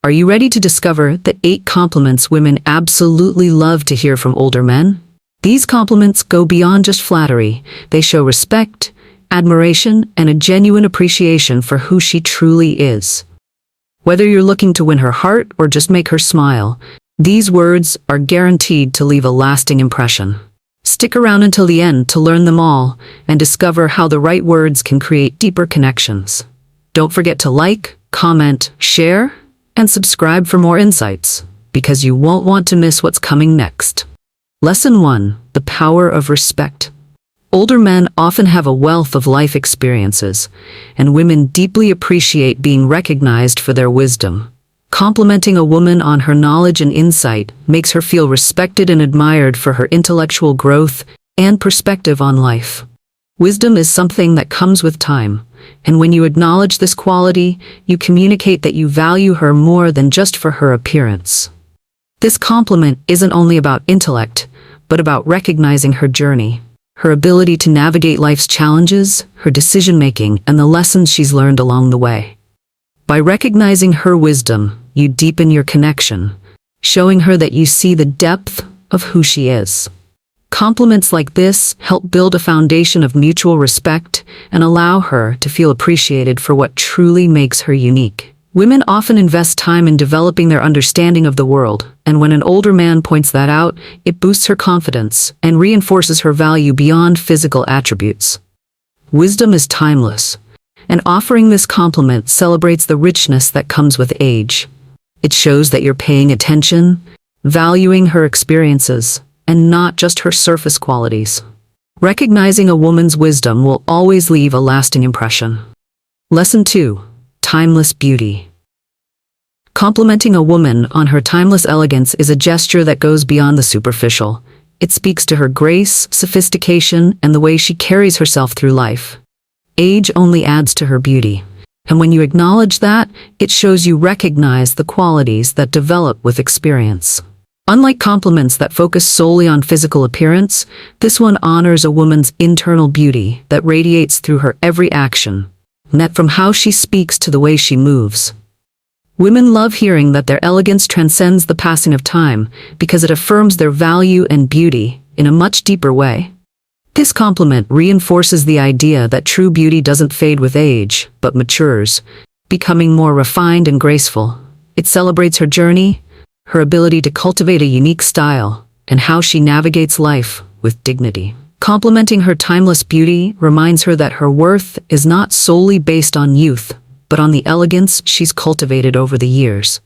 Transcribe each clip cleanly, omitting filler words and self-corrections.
Are you ready to discover the 8 compliments women absolutely love to hear from older men? These compliments go beyond just flattery. They show respect, admiration, and a genuine appreciation for who she truly is. Whether you're looking to win her heart or just make her smile, these words are guaranteed to leave a lasting impression. Stick around until the end to learn them all and discover how the right words can create deeper connections. Don't forget to like, comment, share, and subscribe for more insights, because you won't want to miss what's coming next. Lesson 1: The power of respect. Older men often have a wealth of life experiences, and women deeply appreciate being recognized for their wisdom. Complimenting a woman on her knowledge and insight makes her feel respected and admired for her intellectual growth and perspective on life. Wisdom is something that comes with time, and when you acknowledge this quality, you communicate that you value her more than just for her appearance. This compliment isn't only about intellect, but about recognizing her journey, her ability to navigate life's challenges, her decision-making, and the lessons she's learned along the way. By recognizing her wisdom, you deepen your connection, showing her that you see the depth of who she is. Compliments like this help build a foundation of mutual respect and allow her to feel appreciated for what truly makes her unique. Women often invest time in developing their understanding of the world, and when an older man points that out, it boosts her confidence and reinforces her value beyond physical attributes. Wisdom is timeless, and offering this compliment celebrates the richness that comes with age. It shows that you're paying attention, valuing her experiences, and not just her surface qualities. Recognizing a woman's wisdom will always leave a lasting impression. Lesson 2: Timeless beauty. Complimenting a woman on her timeless elegance is a gesture that goes beyond the superficial. It speaks to her grace, sophistication, and the way she carries herself through life. Age only adds to her beauty, and when you acknowledge that, it shows you recognize the qualities that develop with experience. Unlike compliments that focus solely on physical appearance, this one honors a woman's internal beauty that radiates through her every action, from how she speaks to the way she moves. Women love hearing that their elegance transcends the passing of time because it affirms their value and beauty in a much deeper way. This compliment reinforces the idea that true beauty doesn't fade with age, but matures, becoming more refined and graceful. It celebrates her journey, her ability to cultivate a unique style, and how she navigates life with dignity. Complimenting her timeless beauty reminds her that her worth is not solely based on youth, but on the elegance she's cultivated over the years.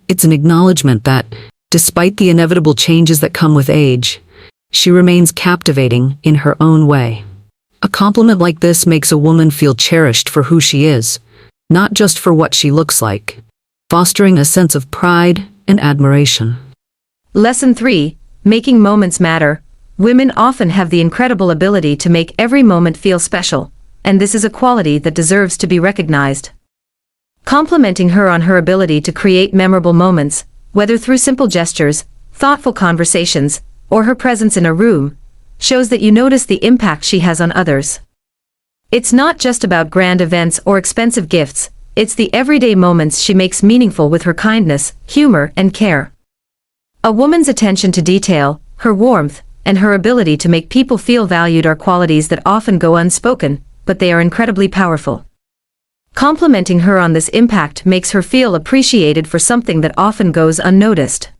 It's an acknowledgement that, despite the inevitable changes that come with age, she remains captivating in her own way. A compliment like this makes a woman feel cherished for who she is, not just for what she looks like, fostering a sense of pride and admiration. Lesson 3: Making moments matter. Women often have the incredible ability to make every moment feel special, and this is a quality that deserves to be recognized. Complimenting her on her ability to create memorable moments, whether through simple gestures, thoughtful conversations, or her presence in a room, shows that you notice the impact she has on others. It's not just about grand events or expensive gifts, it's the everyday moments she makes meaningful with her kindness, humor, and care. A woman's attention to detail, her warmth, and her ability to make people feel valued are qualities that often go unspoken, but they are incredibly powerful. Complimenting her on this impact makes her feel appreciated for something that often goes unnoticed.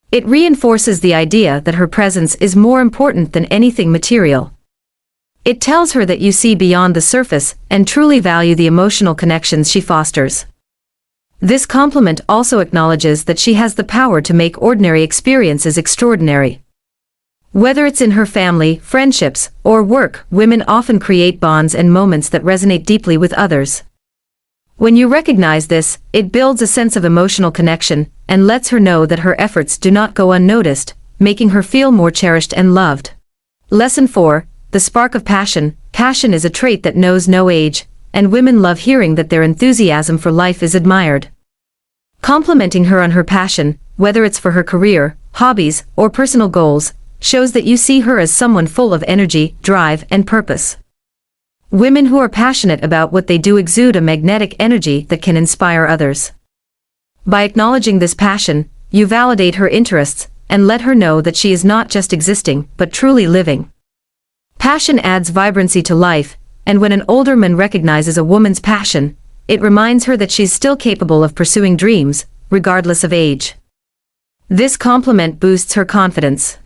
It reinforces the idea that her presence is more important than anything material. It tells her that you see beyond the surface and truly value the emotional connections she fosters. This compliment also acknowledges that she has the power to make ordinary experiences extraordinary. Whether it's in her family, friendships, or work, women often create bonds and moments that resonate deeply with others. When you recognize this, it builds a sense of emotional connection and lets her know that her efforts do not go unnoticed, making her feel more cherished and loved. Lesson 4: The spark of passion. Passion is a trait that knows no age, and women love hearing that their enthusiasm for life is admired. Complimenting her on her passion, whether it's for her career, hobbies, or personal goals, shows that you see her as someone full of energy, drive, and purpose. Women who are passionate about what they do exude a magnetic energy that can inspire others. By acknowledging this passion, you validate her interests and let her know that she is not just existing, but truly living. Passion adds vibrancy to life, and when an older man recognizes a woman's passion, it reminds her that she's still capable of pursuing dreams, regardless of age. This compliment boosts her confidence,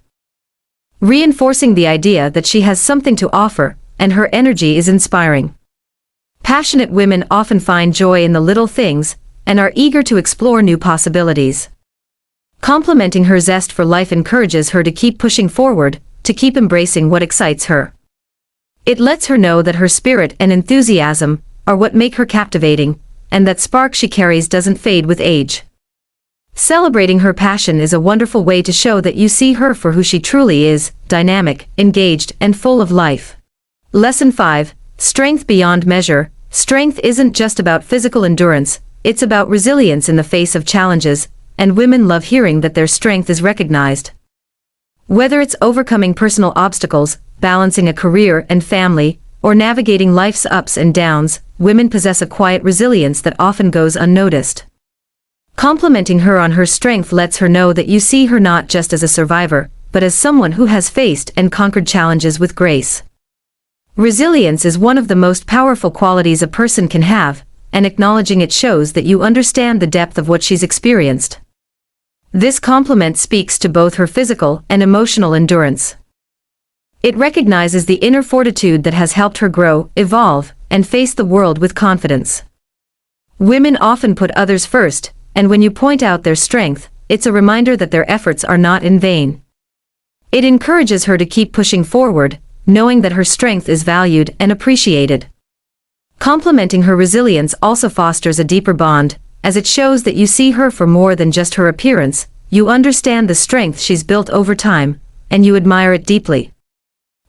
reinforcing the idea that she has something to offer, and her energy is inspiring. Passionate women often find joy in the little things, and are eager to explore new possibilities. Complimenting her zest for life encourages her to keep pushing forward, to keep embracing what excites her. It lets her know that her spirit and enthusiasm are what make her captivating, and that spark she carries doesn't fade with age. Celebrating her passion is a wonderful way to show that you see her for who she truly is, dynamic, engaged, and full of life. Lesson 5. Strength beyond measure. Strength isn't just about physical endurance, it's about resilience in the face of challenges, and women love hearing that their strength is recognized. Whether it's overcoming personal obstacles, balancing a career and family, or navigating life's ups and downs, women possess a quiet resilience that often goes unnoticed. Complimenting her on her strength lets her know that you see her not just as a survivor, but as someone who has faced and conquered challenges with grace. Resilience is one of the most powerful qualities a person can have, and acknowledging it shows that you understand the depth of what she's experienced. This compliment speaks to both her physical and emotional endurance. It recognizes the inner fortitude that has helped her grow, evolve, and face the world with confidence. Women often put others first, and when you point out their strength, it's a reminder that their efforts are not in vain. It encourages her to keep pushing forward, knowing that her strength is valued and appreciated. Complimenting her resilience also fosters a deeper bond, as it shows that you see her for more than just her appearance, you understand the strength she's built over time, and you admire it deeply.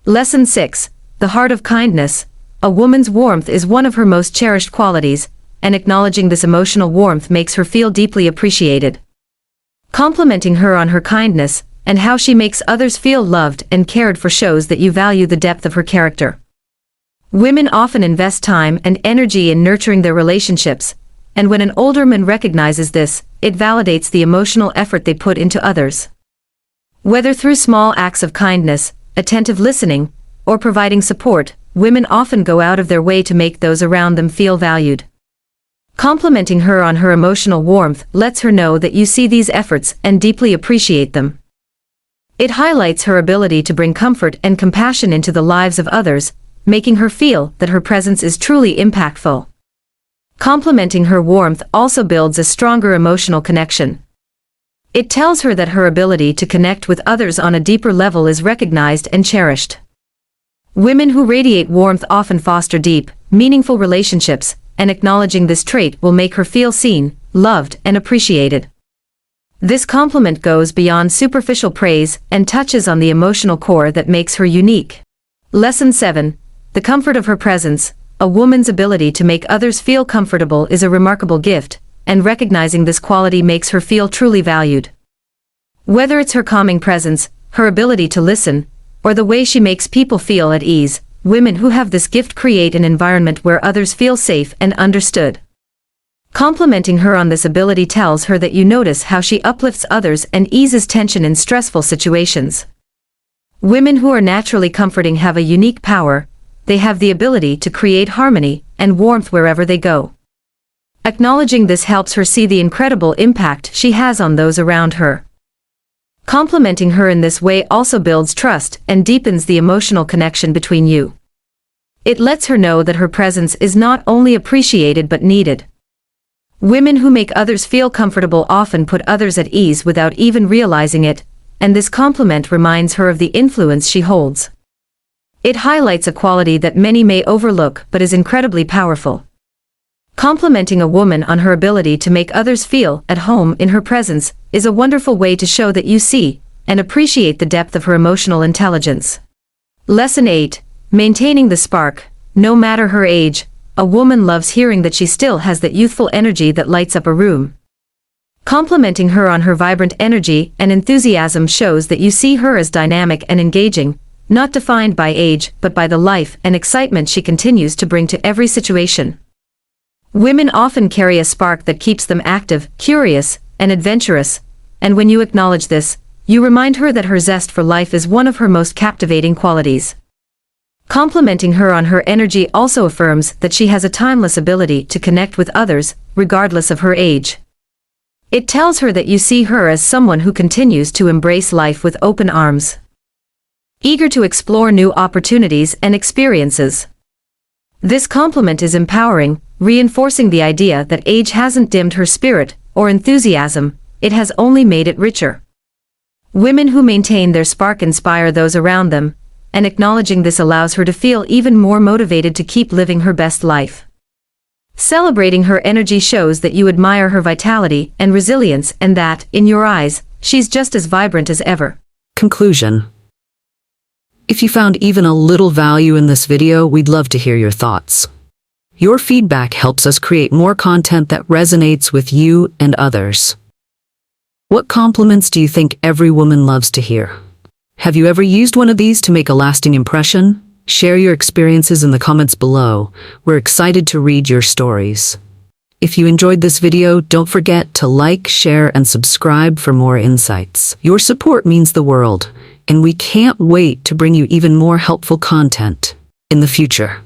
Lesson 6. The heart of kindness. A woman's warmth is one of her most cherished qualities, and acknowledging this emotional warmth makes her feel deeply appreciated. Complimenting her on her kindness, and how she makes others feel loved and cared for shows that you value the depth of her character. Women often invest time and energy in nurturing their relationships, and when an older man recognizes this, it validates the emotional effort they put into others. Whether through small acts of kindness, attentive listening, or providing support, women often go out of their way to make those around them feel valued. Complimenting her on her emotional warmth lets her know that you see these efforts and deeply appreciate them. It highlights her ability to bring comfort and compassion into the lives of others, making her feel that her presence is truly impactful. Complimenting her warmth also builds a stronger emotional connection. It tells her that her ability to connect with others on a deeper level is recognized and cherished. Women who radiate warmth often foster deep, meaningful relationships, and acknowledging this trait will make her feel seen, loved, and appreciated. This compliment goes beyond superficial praise and touches on the emotional core that makes her unique. Lesson 7. The comfort of her presence. A woman's ability to make others feel comfortable is a remarkable gift, and recognizing this quality makes her feel truly valued. Whether it's her calming presence, her ability to listen, or the way she makes people feel at ease, women who have this gift create an environment where others feel safe and understood. Complimenting her on this ability tells her that you notice how she uplifts others and eases tension in stressful situations. Women who are naturally comforting have a unique power. They have the ability to create harmony and warmth wherever they go. Acknowledging this helps her see the incredible impact she has on those around her. Complimenting her in this way also builds trust and deepens the emotional connection between you. It lets her know that her presence is not only appreciated but needed. Women who make others feel comfortable often put others at ease without even realizing it, and this compliment reminds her of the influence she holds. It highlights a quality that many may overlook but is incredibly powerful. Complimenting a woman on her ability to make others feel at home in her presence is a wonderful way to show that you see and appreciate the depth of her emotional intelligence. Lesson 8. Maintaining the spark. No matter her age, a woman loves hearing that she still has that youthful energy that lights up a room. Complimenting her on her vibrant energy and enthusiasm shows that you see her as dynamic and engaging, not defined by age but by the life and excitement she continues to bring to every situation. Women often carry a spark that keeps them active, curious, and adventurous, and when you acknowledge this, you remind her that her zest for life is one of her most captivating qualities. Complimenting her on her energy also affirms that she has a timeless ability to connect with others, regardless of her age. It tells her that you see her as someone who continues to embrace life with open arms, eager to explore new opportunities and experiences. This compliment is empowering, reinforcing the idea that age hasn't dimmed her spirit or enthusiasm, it has only made it richer. Women who maintain their spark inspire those around them, and acknowledging this allows her to feel even more motivated to keep living her best life. Celebrating her energy shows that you admire her vitality and resilience and that, in your eyes, she's just as vibrant as ever. Conclusion. If you found even a little value in this video, we'd love to hear your thoughts. Your feedback helps us create more content that resonates with you and others. What compliments do you think every woman loves to hear? Have you ever used one of these to make a lasting impression? Share your experiences in the comments below. We're excited to read your stories. If you enjoyed this video, don't forget to like, share, and subscribe for more insights. Your support means the world, and we can't wait to bring you even more helpful content in the future.